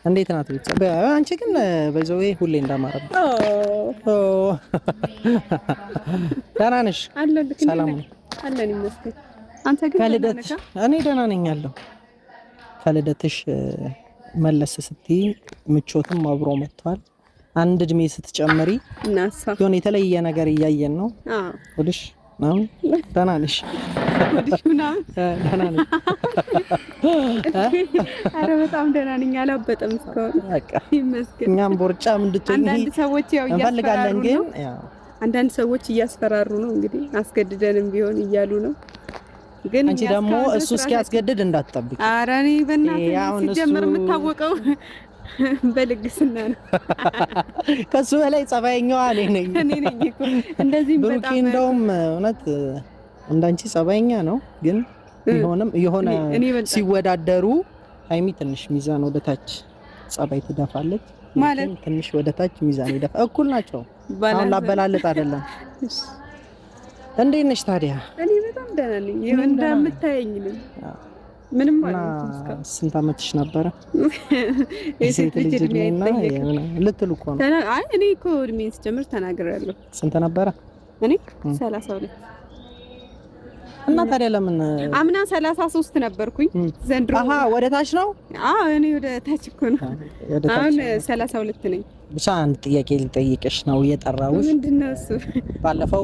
እንዴት ናት ብቻ አንቺ ግን በዘው ሁሌ እንዳማረብ ደህና ነሽ? ሰላም ነው አለን ይመስገን። አንተ ግን ከልደትሽ እኔ ደህና ነኝ አለሁ። ከልደትሽ መለስ ስትይ ምቾትም አብሮ መጥቷል። አንድ እድሜ ስትጨምሪ እናሳ የሆነ የተለየ ነገር እያየን ነው። ወድሽ ነው ደህና ነሽ? ወድሽ ነው ደህና ነኝ። አረ በጣም ደህና ነኝ። አላበጠም እስካሁን በቃ ይመስገን። እኛም ቦርጫም እንድትሆኚ አንዳንድ ሰዎች ያው እንፈልጋለን፣ ግን አንዳንድ ሰዎች እያስፈራሩ ነው እንግዲህ አስገድደንም ቢሆን እያሉ ነው። ግን አንቺ ደግሞ እሱ እስኪያስገድድ እንዳትጠብቂ። አረ እኔ በእናትህ ሲጀመር የምታወቀው በልግስና ነው። ከሱ በላይ ጸባይኛዋ እኔ ነኝ እኮ እንደዚህ በጣም ብሩኬ እንደውም እውነት እንዳንቺ ጸባይኛ ነው። ግን ቢሆንም የሆነ ሲወዳደሩ ሃይሚ ትንሽ ሚዛን ወደታች ጸባይ ትደፋለች ማለት ትንሽ ወደታች ሚዛን ይደፋ። እኩል ናቸው። አሁን ላበላልጥ አይደለም። እንዴት ነሽ ታዲያ? እኔ በጣም ደህና ነኝ። ይሄን እንደምታየኝ ነኝ። ምንም ማለት ነው። ስንት አመትሽ ነበረ? የሴት ልጅ እድሜና ልትሉ እኮ ነው። አይ እኔ እኮ እድሜን ስጀምር ተናግሬያለሁ። ስንት ነበረ? እኔ 32 እና ታዲያ ለምን አምና 33 ነበርኩኝ። ዘንድሮ ወደ ታች ነው? እኔ ወደ ታች እኮ ነው። አሁን 32 ነኝ። ብቻ አንድ ጥያቄ ልጠይቅሽ ነው የጠራሁሽ። ምንድነው እሱ? ባለፈው